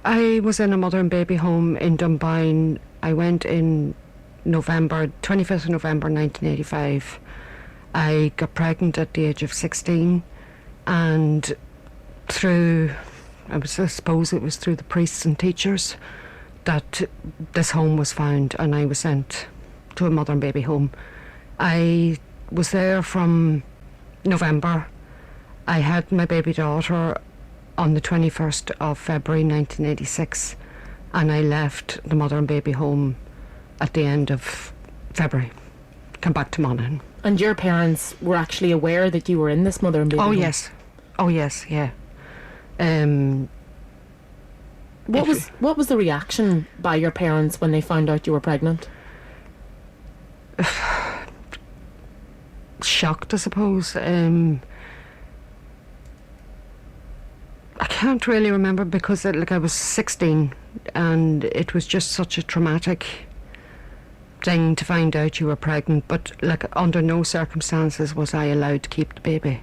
I was in a mother and baby home in Dunboyne. I went in 25th of November 1985. I got pregnant at the age of 16, and I suppose it was through the priests and teachers that this home was found, and I was sent to a mother and baby home. I was there from November. I had my baby daughter on the 21st of February 1986, and I left the mother and baby home at the end of February. Come back to Monaghan. And your parents were actually aware that you were in this mother and baby home? Oh yes, yeah. What was the reaction by your parents when they found out you were pregnant? Shocked, I suppose. I can't really remember because I was 16, and it was just such a traumatic thing to find out you were pregnant. But under no circumstances was I allowed to keep the baby.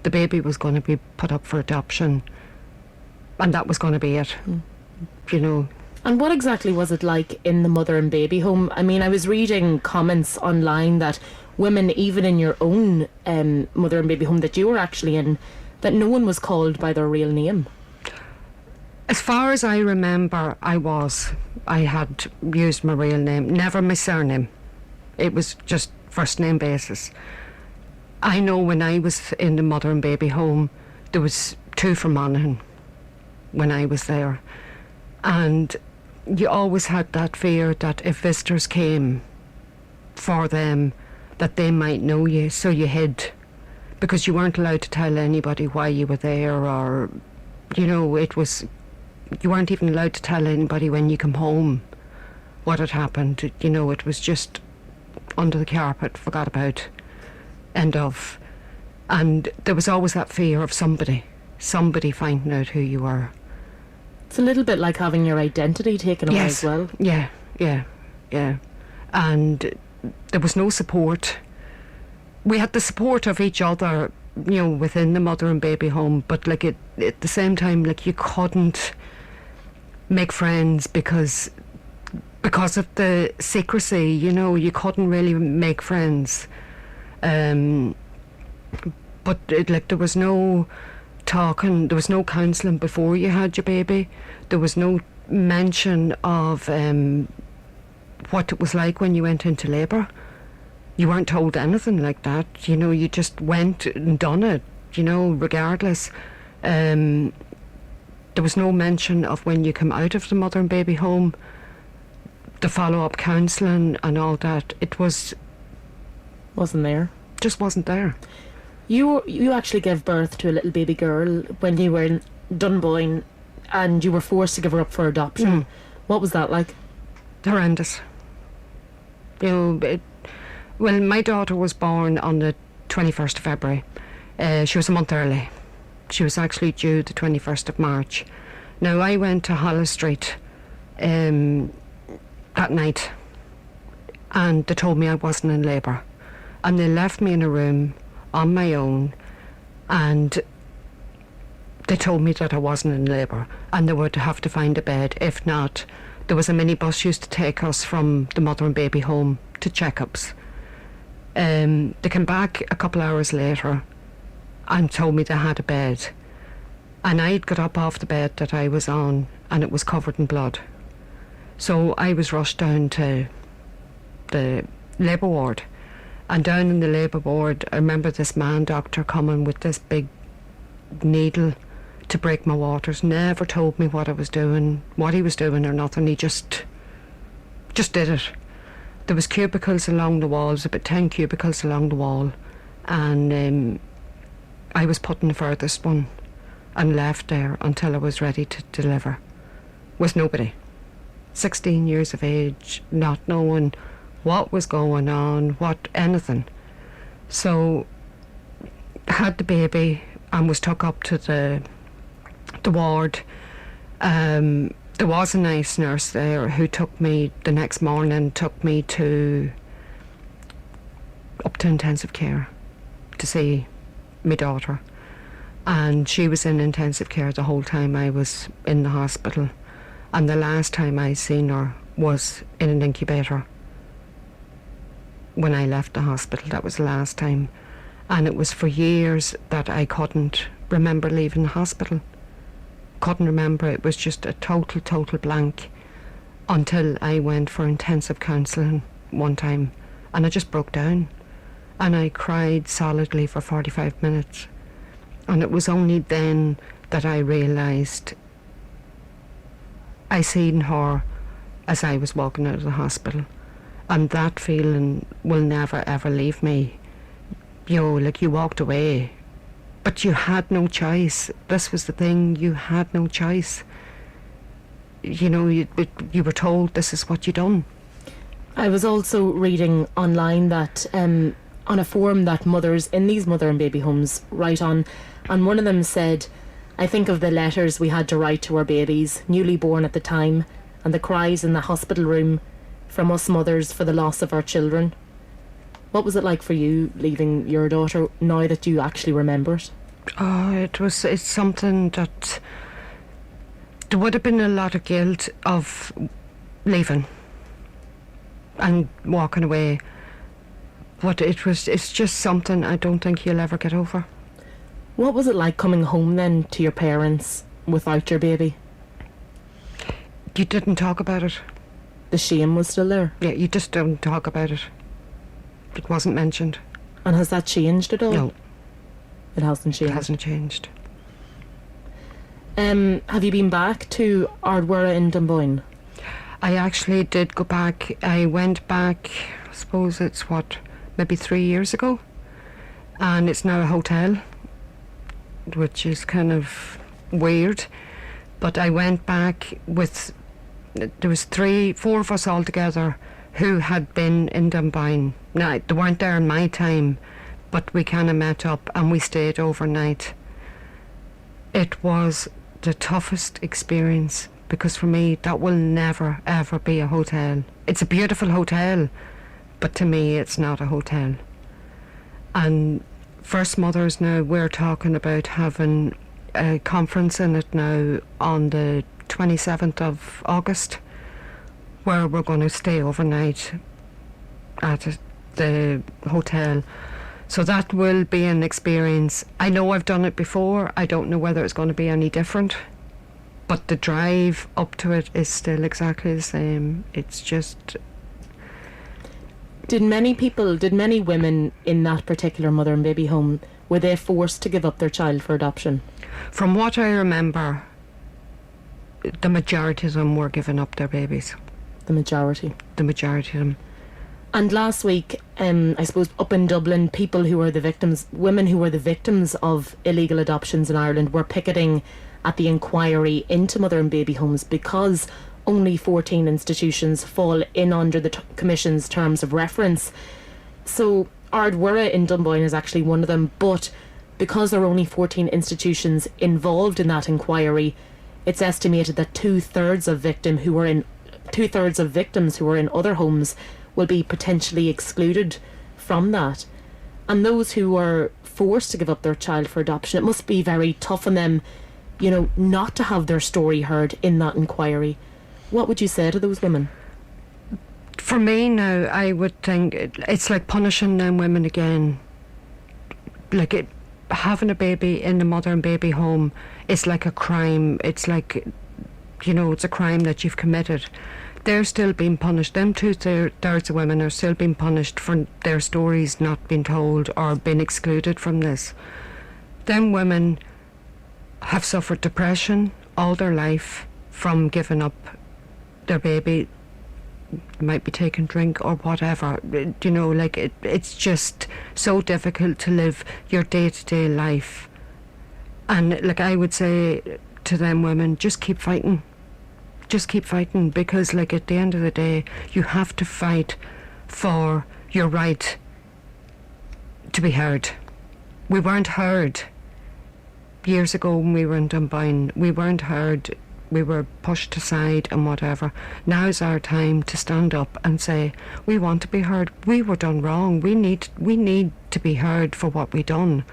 The baby was going to be put up for adoption, and that was going to be it. You know. And what exactly was it like in the mother and baby home? I mean, I was reading comments online that women, even in your own mother and baby home that you were actually in, that no one was called by their real name. As far as I remember, I had used my real name, never my surname. It was just first name basis. I know when I was in the mother and baby home, there was 2 from Monaghan when I was there. And you always had that fear that if visitors came for them, that they might know you, so you hid, because you weren't allowed to tell anybody why you were there, or, you weren't even allowed to tell anybody when you come home what had happened. It was just under the carpet, forgot about, end of. And there was always that fear of somebody finding out who you were. It's a little bit like having your identity taken away as well. Yeah. And there was no support. We had the support of each other, within the mother and baby home, but at the same time, you couldn't make friends because of the secrecy. You couldn't really make friends. But there was no talking, there was no counselling before you had your baby. There was no mention of what it was like when you went into labour. You weren't told anything like that. You just went and done it, regardless. There was no mention of when you come out of the mother and baby home, the follow-up counselling and all that. It wasn't there. Just wasn't there. You actually gave birth to a little baby girl when you were in Dunboyne, and you were forced to give her up for adoption. What was that like? Horrendous. Well, my daughter was born on the 21st of February. She was a month early. She was actually due the 21st of March. Now, I went to Hollis Street that night, and they told me I wasn't in labour. And they left me in a room on my own, and they told me that I wasn't in labour, and they would have to find a bed. If not, there was a minibus used to take us from the mother and baby home to checkups. They came back a couple hours later and told me they had a bed, and I'd got up off the bed that I was on, and it was covered in blood. So I was rushed down to the labour ward. And down in the labour ward, I remember this man doctor coming with this big needle to break my waters. Never told me what he was doing or nothing. He just did it. There was cubicles along the walls, about 10 cubicles along the wall, and I was put in the furthest one and left there until I was ready to deliver. With nobody. 16 years of age, not knowing what was going on, anything. So had the baby and was took up to the ward. There was a nice nurse there who took me the next morning, took me up to intensive care to see my daughter. And she was in intensive care the whole time I was in the hospital. And the last time I seen her was in an incubator. When I left the hospital, that was the last time. And it was for years that I couldn't remember leaving the hospital. Couldn't remember. It was just a total blank until I went for intensive counselling one time, and I just broke down. And I cried solidly for 45 minutes. And it was only then that I realised I seen her as I was walking out of the hospital. And that feeling will never ever leave me. Like you walked away, but you had no choice. This was the thing, you had no choice. You were told this is what you done. I was also reading online that on a forum that mothers in these mother and baby homes write on, and one of them said, "I think of the letters we had to write to our babies, newly born at the time, and the cries in the hospital room from us mothers for the loss of our children." What was it like for you leaving your daughter now that you actually remember it? Oh, it's something that there would have been a lot of guilt of leaving and walking away, but it's just something I don't think you'll ever get over. What was it like coming home then to your parents without your baby? You didn't talk about it. The shame was still there? Yeah, you just don't talk about it. It wasn't mentioned. And has that changed at all? No. It hasn't changed? It hasn't changed. Have you been back to Ardwara in Dunboyne? I actually did go back. I went back, I suppose it's maybe 3 years ago. And it's now a hotel, which is kind of weird. But I went back with, there was 4 of us all together who had been in Dunboyne. Now, they weren't there in my time, but we kind of met up and we stayed overnight. It was the toughest experience, because for me, that will never, ever be a hotel. It's a beautiful hotel, but to me, it's not a hotel. And First Mothers now, we're talking about having a conference in it now on the 27th of August, where we're going to stay overnight at the hotel. So that will be an experience. I know I've done it before. I don't know whether it's going to be any different, but the drive up to it is still exactly the same. It's just... Did many women in that particular mother and baby home, were they forced to give up their child for adoption? From what I remember, the majority of them were giving up their babies. The majority? The majority of them. And last week, I suppose up in Dublin, women who were the victims of illegal adoptions in Ireland were picketing at the inquiry into mother and baby homes because only 14 institutions fall in under the Commission's terms of reference. So Ardwara in Dunboyne is actually one of them, but because there are only 14 institutions involved in that inquiry, it's estimated that two-thirds of victims who were in other homes will be potentially excluded from that. And those who were forced to give up their child for adoption, it must be very tough on them, not to have their story heard in that inquiry. What would you say to those women? For me now, I would think it's like punishing them women again. Having a baby in the mother and baby home is like a crime. It's like, it's a crime that you've committed. They're still being punished. Them two-thirds of women are still being punished for their stories not being told or being excluded from this. Them women have suffered depression all their life from giving up their baby. Might be taking drink or whatever. It's just so difficult to live your day-to-day life. And I would say to them women, just keep fighting. Just keep fighting, because at the end of the day, you have to fight for your right to be heard. We weren't heard years ago when we were in Dunboyne. We weren't heard. We were pushed aside and whatever. Now's our time to stand up and say, we want to be heard. We were done wrong. We need to be heard for what we done.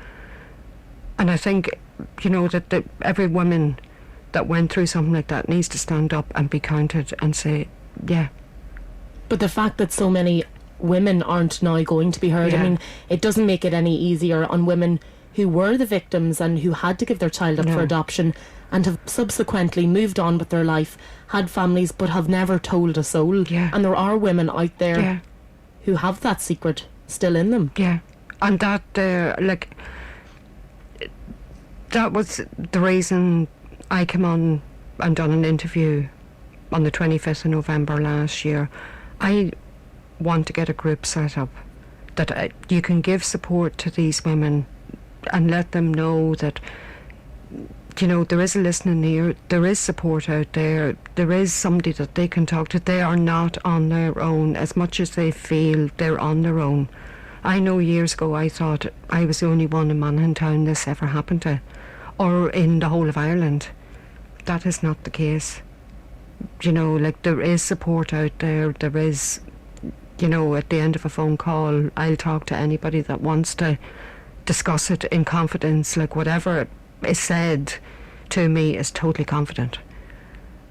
And I think, that every woman that went through something like that needs to stand up and be counted and say, yeah. But the fact that so many women aren't now going to be heard, I Yeah. mean, it doesn't make it any easier on women who were the victims and who had to give their child up for adoption and have subsequently moved on with their life, had families, but have never told a soul. Yeah. And there are women out there Yeah. who have that secret still in them. Yeah. And that, that was the reason I came on and done an interview on the 25th of November last year. I want to get a group set up that you can give support to these women and let them know that, you know, there is a listening ear, there is support out there, there is somebody that they can talk to. They are not on their own as much as they feel they're on their own. I know years ago I thought I was the only one in Monaghan Town this ever happened to, or in the whole of Ireland. That is not the case. You know, like, there is support out there. There is, you know, at the end of a phone call, I'll talk to anybody that wants to discuss it in confidence. Like, whatever is said to me is totally confident.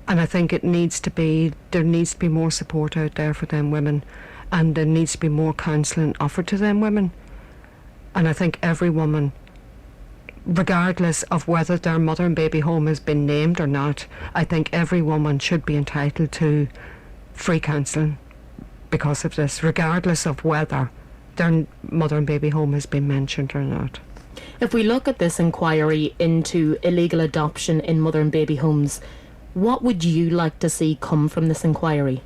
And I think there needs to be more support out there for them women, and there needs to be more counselling offered to them women. And I think every woman, regardless of whether their mother and baby home has been named or not, I think every woman should be entitled to free counselling because of this, regardless of whether their mother and baby home has been mentioned or not. If we look at this inquiry into illegal adoption in mother and baby homes, what would you like to see come from this inquiry?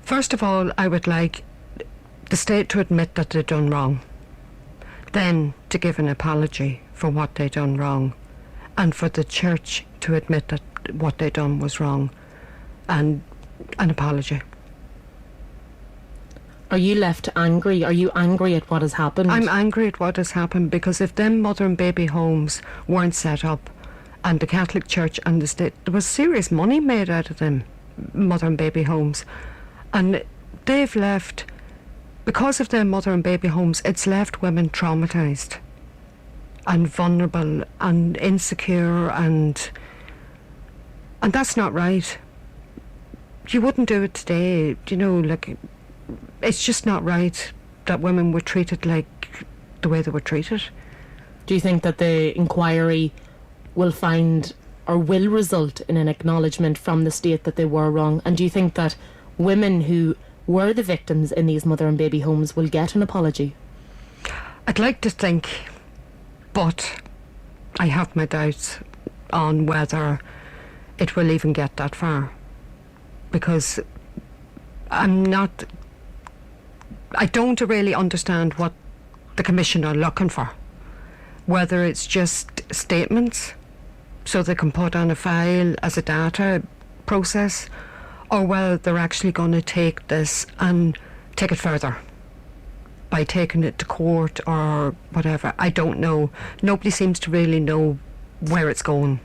First of all, I would like the state to admit that they've done wrong, then to give an apology for what they done wrong, and for the church to admit that what they done was wrong, and an apology. Are you left angry? Are you angry at what has happened? I'm angry at what has happened, because if them mother and baby homes weren't set up, and the Catholic Church and the state, there was serious money made out of them mother and baby homes, and they've left, because of their mother and baby homes, it's left women traumatised and vulnerable and insecure, and that's not right. You wouldn't do it today, you know, like, it's just not right that women were treated like the way they were treated. Do you think that the inquiry will find or will result in an acknowledgement from the state that they were wrong? And do you think that women who were the victims in these mother and baby homes will get an apology? I'd like to think, but I have my doubts on whether it will even get that far, because I don't really understand what the Commission are looking for. Whether it's just statements so they can put on a file as a data process, or whether they're actually going to take this and take it further by taking it to court or whatever. I don't know. Nobody seems to really know where it's going.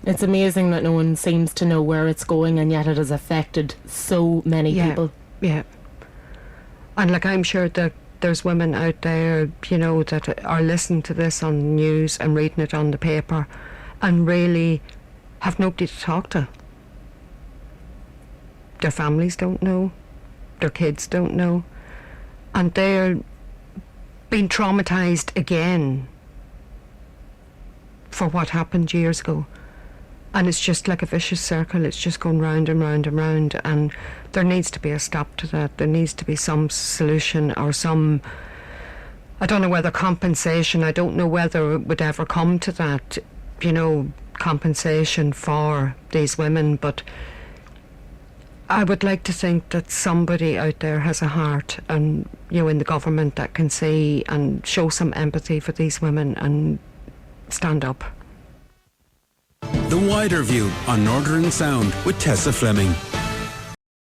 It's amazing that no one seems to know where it's going, and yet it has affected so many people. Yeah. And like, I'm sure that there's women out there, you know, that are listening to this on the news and reading it on the paper and really have nobody to talk to. Their families don't know, their kids don't know, and they're being traumatised again for what happened years ago. And it's just like a vicious circle. It's just going round and round and round, and there needs to be a stop to that. There needs to be some solution, or some, I don't know whether compensation, I don't know whether it would ever come to that, you know, compensation for these women, but I would like to think that somebody out there has a heart, and, you know, in the government, that can see and show some empathy for these women and stand up. The Wider View on Northern Sound with Tessa Fleming.